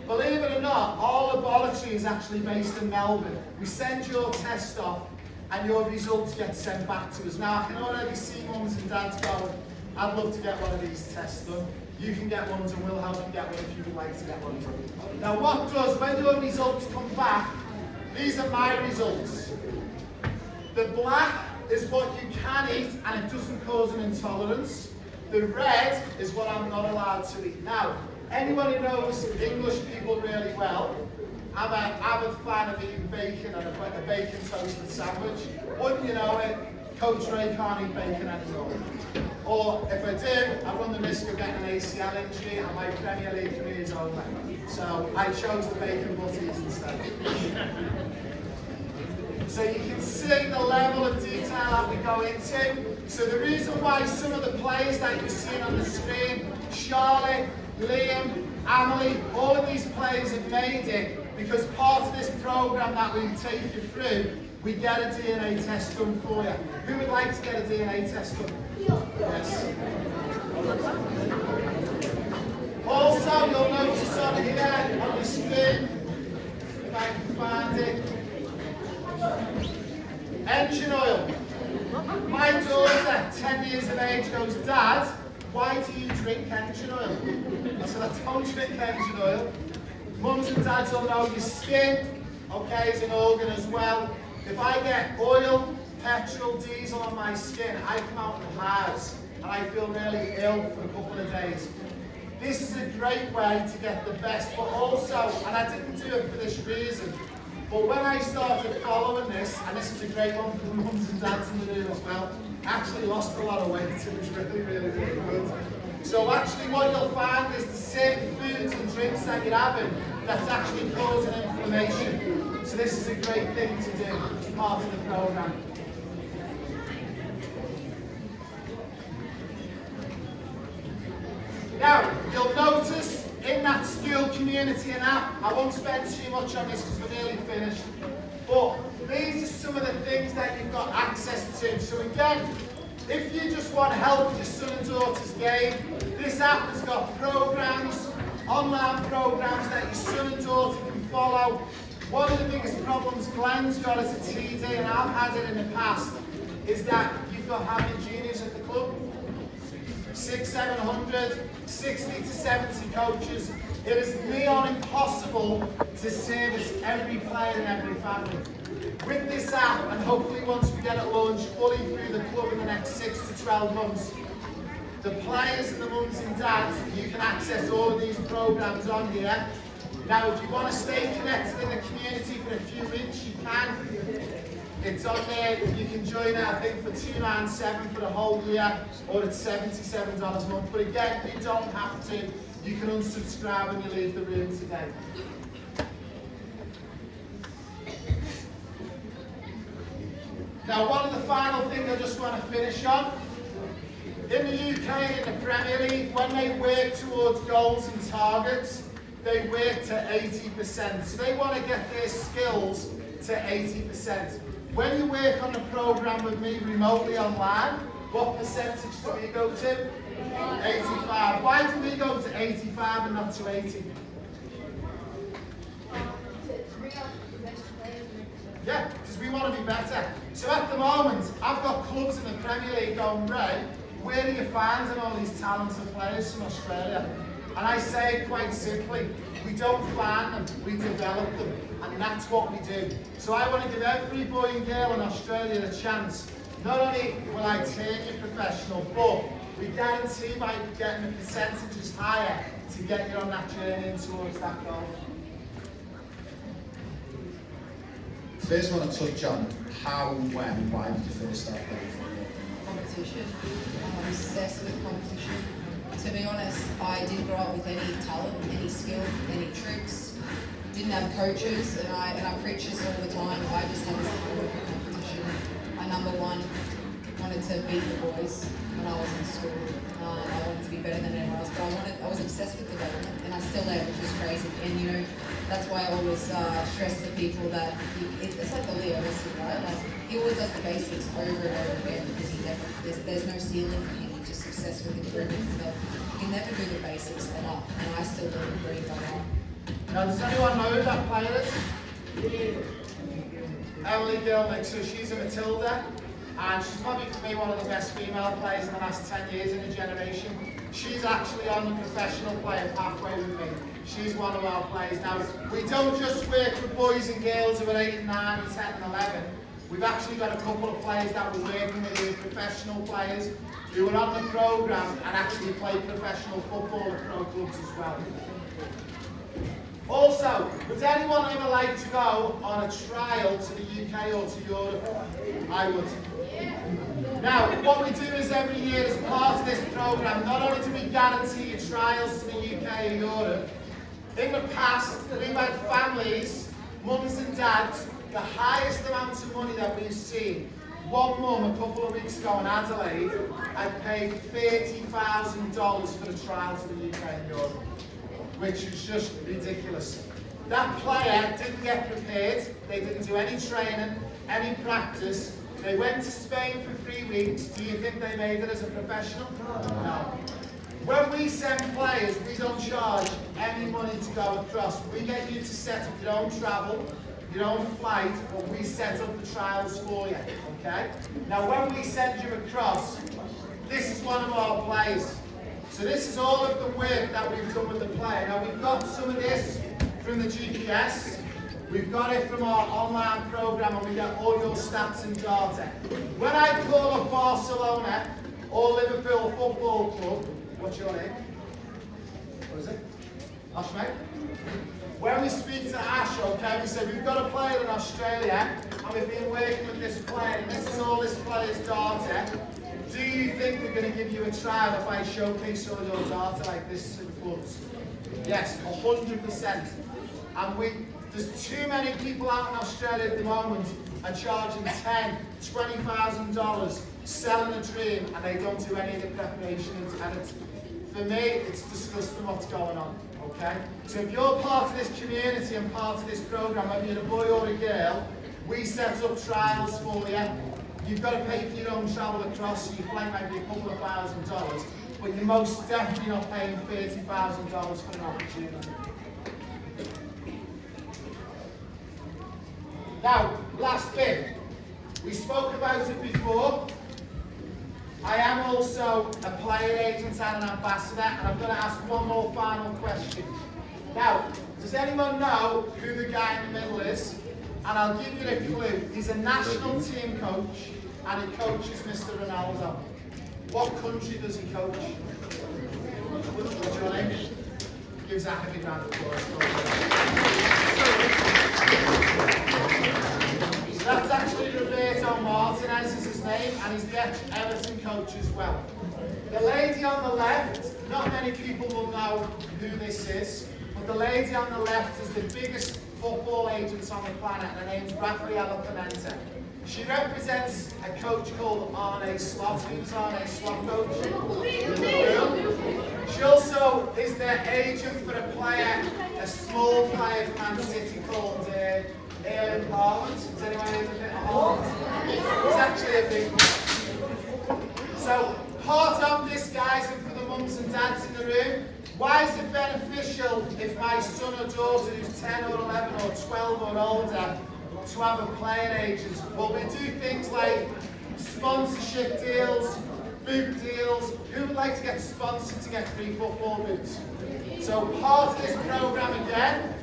Believe it or not, our laboratory is actually based in Melbourne. We send your test off and your results get sent back to us. Now I can already see mums and dads going, I'd love to get one of these tests done. You can get ones and we'll help you get one if you would like to get one done. Now what does, when your results come back, these are my results. The black is what you can eat and it doesn't cause an intolerance. The red is what I'm not allowed to eat. Now, anyone who knows English people really well, I'm an avid fan of eating bacon and a bacon toasted sandwich. Wouldn't you know it, Coach Ray can't eat bacon anymore. Or if I do, I run the risk of getting an ACL injury and my Premier League career is over. So I chose the bacon butties instead. So you can see the level of detail that we go into. So the reason why some of the players that you're seeing on the screen, Charlotte, Liam, Emily, all of these players have made it because part of this program that we take you through, we get a DNA test done for you. Who would like to get a DNA test done? Yes. Also, you'll notice on here, on the screen, if I can find it, engine oil. My daughter, 10 years of age, goes, Dad, why do you drink engine oil? I said, I don't drink engine oil. Mums and dads will know your skin, okay, is an organ as well. If I get oil, petrol, diesel on my skin, I come out in hives and I feel really ill for a couple of days. This is a great way to get the best, but also, and I didn't do it for this reason, but when I started following this, and this is a great one for the mums and dads in the room as well, I actually lost a lot of weight. It was really good. So actually what you'll find is the same foods and drinks that you're having that's actually causing inflammation. So this is a great thing to do as part of the program. Now, you'll notice in that school community and app, I won't spend too much on this because we're nearly finished, but these are some of the things that you've got access to. So again, if you just want help with your son and daughter's game, this app has got programs, online programs that your son and daughter can follow. One of the biggest problems Glenn's got as a TD, and I've had it in the past, is that you've got how many juniors at the club? 600, 700, 60 to 70 coaches. It is near impossible to service every player and every family. With this app, and hopefully once we get it launched fully through the club in the next 6 to 12 months, the players and the mums and dads, you can access all of these programs on here. Now, if you want to stay connected in the community for a few weeks, you can. It's on there. You can join it, I think, for $297 for the whole year, or it's $77 a month. But again, you don't have to. You can unsubscribe when you leave the room today. Now, one of the final things I just want to finish on. In the UK, in the Premier League, when they work towards goals and targets, they work to 80%. So they want to get their skills to 80%. When you work on the program with me remotely online, what percentage do we go to? 85. Why do we go to 85 and not to 80? Yeah, because we want to be better. So at the moment, I've got clubs in the Premier League going, Ray, where are you finding all these talented players from Australia? And I say it quite simply, we don't find them, we develop them, and that's what we do. So I want to give every boy and girl in Australia a chance. Not only will I turn you professional, but we guarantee by getting the percentages higher to get you on that journey and towards that goal. First, I want to touch on how, when, and why did you first start playing football? Competition. I'm obsessed with competition. To be honest, I didn't grow up with any talent, any skill, any tricks. Didn't have coaches, and I preach this all the time. I just had this love for competition. I, number one, wanted to beat the boys when I was in school. I wanted to be better than anyone else, but I was obsessed with development, and I still am, which is crazy. And you know, that's why I always stress to people that it's like the Leo Messi, right? Like he always does the basics over and over again because there's no ceiling for him. He's just obsessed with improvement. So you can never do the basics enough, and I still live and breathe by that. Now, does anyone know who that player is? Emily Gilnick. So she's a Matilda, and she's probably for me one of the best female players in the last 10 years in the generation. She's actually on the professional player pathway with me. She's one of our players. Now, we don't just work with boys and girls who are 8, 9, 10 and 11. We've actually got a couple of players that we're working with who are professional players who are on the programme and actually play professional football at pro clubs as well. Also, would anyone ever like to go on a trial to the UK or to Europe? I would. Now, what we do is every year as part of this programme, not only do we guarantee you trials to the UK and Europe, in the past, we've had families, mums and dads, the highest amount of money that we've seen. One mum a couple of weeks ago in Adelaide had paid $30,000 for the trial to the UK and Europe, which is just ridiculous. That player didn't get prepared, they didn't do any training, any practice. They went to Spain for 3 weeks. Do you think they made it as a professional? No. When we send players, we don't charge any money to go across. We get you to set up your own travel, your own flight, but we set up the trials for you, okay? Now when we send you across, this is one of our players. So this is all of the work that we've done with the player. Now we've got some of this from the GPS. We've got it from our online program, and we get all your stats and data. When I call up Barcelona or Liverpool Football Club, what's your name? What is it? Ash, mate? When we speak to Ash, okay, we say we've got a player in Australia, and we've been working with this player, and this is all this player's data. Do you think we're going to give you a trial if I showcase all your data like this to the clubs? Yes, 100%. And there's too many people out in Australia at the moment are charging $10,000, $20,000, selling a dream, and they don't do any of the preparation. And for me, it's disgusting what's going on, okay? So if you're part of this community and part of this program, whether you're a boy or a girl, we set up trials for you. You've got to pay for your own travel across, so your flight might be a couple of $1,000, but you're most definitely not paying $30,000 for an opportunity. Now, last bit. We spoke about it before. I am also a player agent and an ambassador, and I'm going to ask one more final question. Now, does anyone know who the guy in the middle is? And I'll give you a clue. He's a national team coach, and he coaches Mr. Ronaldo. What country does he coach? What's your name? Give Zach a big round of applause. So that's actually Roberto Martinez is his name, and he's the ex-Everton coach as well. The lady on the left, not many people will know who this is, but the lady on the left is the biggest football agent on the planet, and her name's Rafaela Pimenta. She represents a coach called Arne Slot. Who's Arne Slot coach? She also is the agent for a player, a small player from Man City called Erling Haaland. Has anyone heard of it? Haaland? He's actually a big one. So, part of this, guys, and for the mums and dads in the room, why is it beneficial if my son or daughter who's 10 or 11 or 12 or older to have a player agent? Well, we do things like sponsorship deals, boot deals. Who would like to get sponsored to get free football boots? So part of this program again,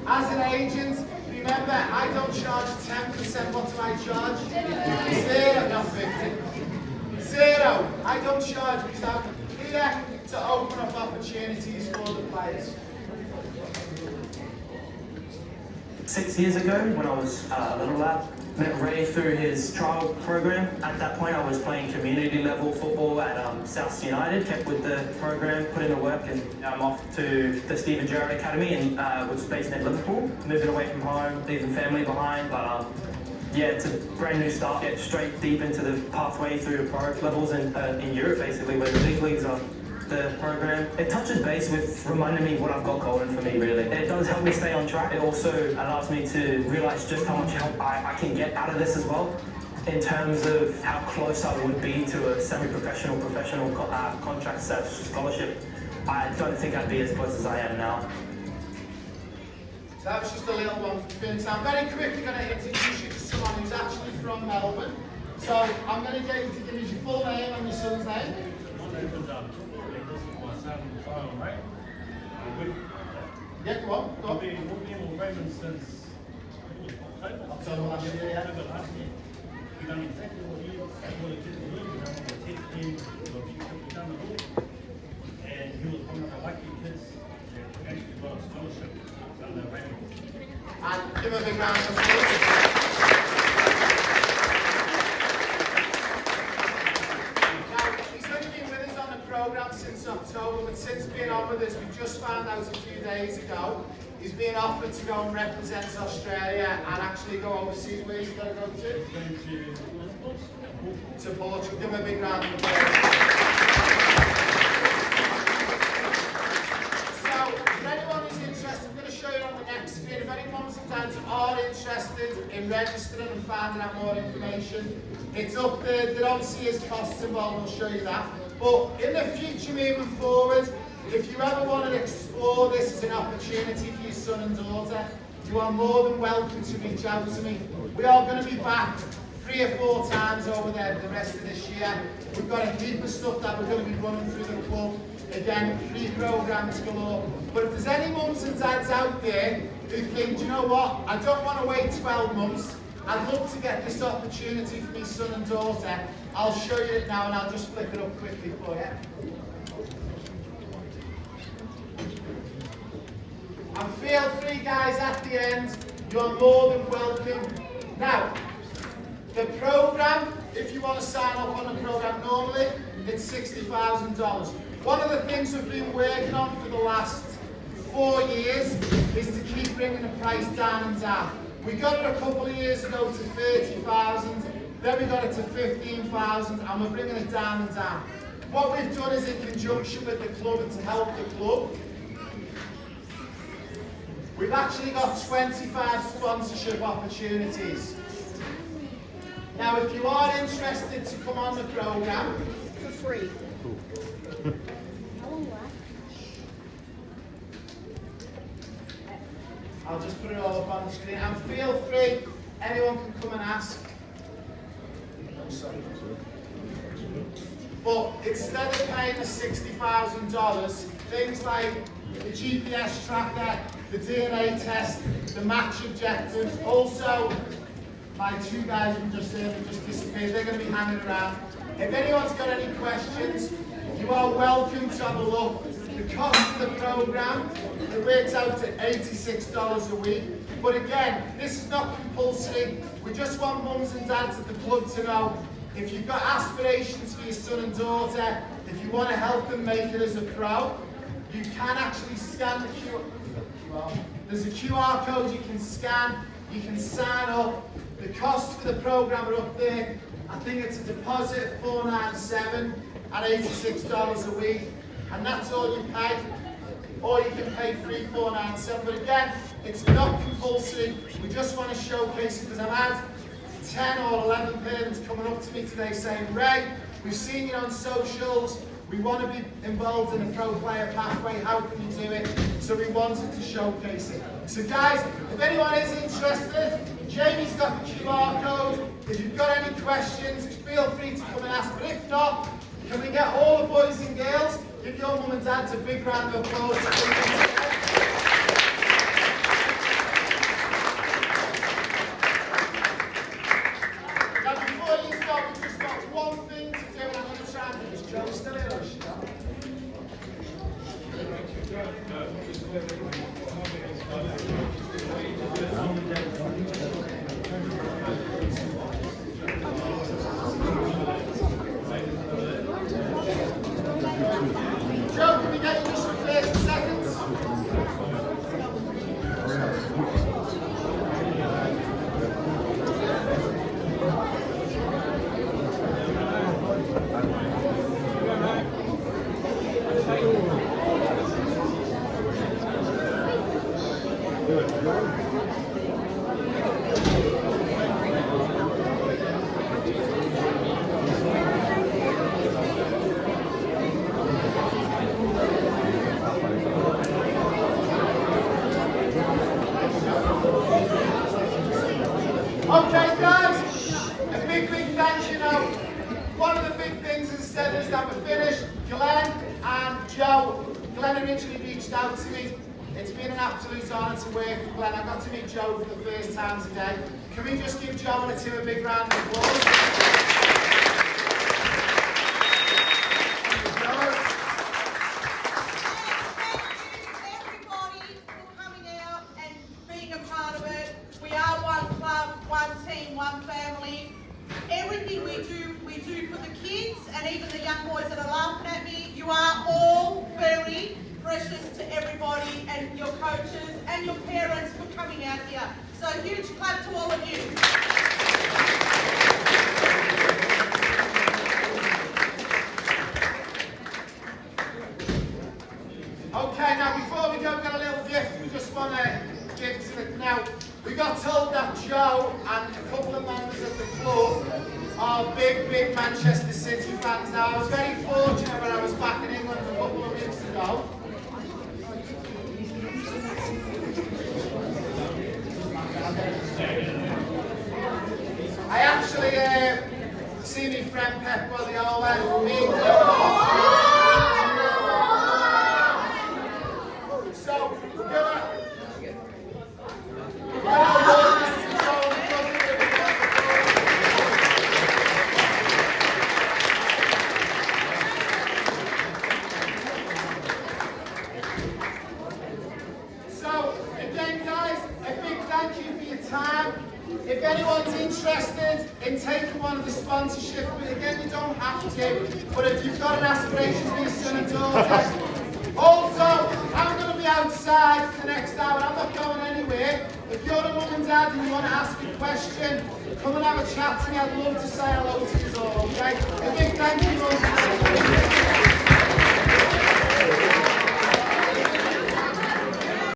as an agent, remember I don't charge 10%. What do I charge? 0, not 50. 0. I don't charge because I'm here to open up opportunities for the players. 6 years ago, when I was a little lad, met Ray through his trial program. At that point, I was playing community level football at South United, kept with the program, put in the work, and I'm off to the Steven Gerrard Academy, and which is based in Liverpool. Moving away from home, leaving family behind, but yeah, it's a brand new start. Get straight deep into the pathway through the pro levels in Europe, basically, where the big leagues are. The program, it touches base with reminding me what I've got going for me, really. It does help me stay on track. It also allows me to realise just how much help I can get out of this as well, in terms of how close I would be to a semi-professional, professional contract scholarship. I don't think I'd be as close as I am now. So that was just a little one for Vince. I'm very quickly going to introduce you to someone who's actually from Melbourne. So I'm going to get you to give me your full name and your son's name. Right? Yeah, go on. I've been with Raymond since October last year, yeah. We've done exactly what he did to me. We done all the testing, we've done it all. And he was one of the lucky kids that actually got a scholarship under Raymond. And give him a big round of applause. Since October, but since being on with us, we just found out a few days ago he's been offered to go and represent Australia and actually go overseas. Where's he going to go to? To Portugal. Give him a big round of applause. So, for anyone who's interested, I'm going to show you on the next interested in registering and finding out more information, it's up there. There obviously is costs involved, I'll show you that. But in the future moving forward, if you ever want to explore this as an opportunity for your son and daughter, you are more than welcome to reach out to me. We are going to be back 3 or 4 times over there the rest of this year. We've got a heap of stuff that we're going to be running through the club. Again, free programs galore. But if there's any mums and dads out there who think, do you know what, I don't want to wait 12 months, I'd love to get this opportunity for my son and daughter, I'll show you it now and I'll just flick it up quickly for you. And feel free, guys, at the end, you're more than welcome. Now, the programme, if you want to sign up on the programme normally, it's $60,000. One of the things we've been working on for the last 4 years is to keep bringing the price down and down. We got it a couple of years ago to 30,000, then we got it to 15,000, and we're bringing it down and down. What we've done is, in conjunction with the club and to help the club, we've actually got 25 sponsorship opportunities. Now, if you are interested to come on the programme, for free. I'll just put it all up on the screen. And feel free, anyone can come and ask. But instead of paying the $60,000, things like the GPS tracker, the DNA test, the match objectives, also my 2 guys who just disappeared, they're going to be hanging around. If anyone's got any questions, you are welcome to have a look. The cost of the programme, it works out to $86 a week. But again, this is not compulsory. We just want mums and dads at the club to know, if you've got aspirations for your son and daughter, if you want to help them make it as a pro, you can actually scan the QR. There's a QR code you can scan, you can sign up. The costs for the programme are up there. I think it's a deposit of $497 at $86 a week, and that's all you pay. Or you can pay $3,497. But again, it's not compulsory. We just want to showcase it, because I've had 10 or 11 parents coming up to me today saying, Ray, we've seen you on socials, we want to be involved in a pro player pathway, how can you do it? So we wanted to showcase it. So guys, if anyone is interested, Jamie's got the QR code. If you've got any questions, feel free to come and ask. But if not, can we get all the boys and girls, give your mum and dads a big round of applause. Now before you start, we've just got one thing to do, and I'm going to try and do this. Joe, still here, or she not? Joe, can we get you just for 30 seconds? Okay guys, a big thank you now. One of the big things is that we're finished. Glenn and Joe. Glenn originally reached out to me. It's been an absolute honour to work with Glenn. I got to meet Joe for the first time today. Can we just give Joe and the team a big round of applause? One family. Everything we do for the kids, and even the young boys that are laughing at me, you are all very precious to everybody, and your coaches and your parents for coming out here. So a huge clap to all of you. Okay, now before we go, we've got a little gift we just want to give to the... Now, we got told that Joe and a couple of members of the club are big Manchester City fans. Now, I was very fortunate when I was back in England a couple of weeks ago. I actually see my friend Pep Guardiola and me. So, we're gonna So, again guys, a big thank you for your time. If anyone's interested in taking one of the sponsorships, again you don't have to, but if you've got an aspiration to be a son and daughter. Also, I'm going to be outside for the next hour, I'm not going anywhere. If you're a mum and dad and you want to ask a question, come and have a chat to me, I'd love to say hello to you all, okay? A big thank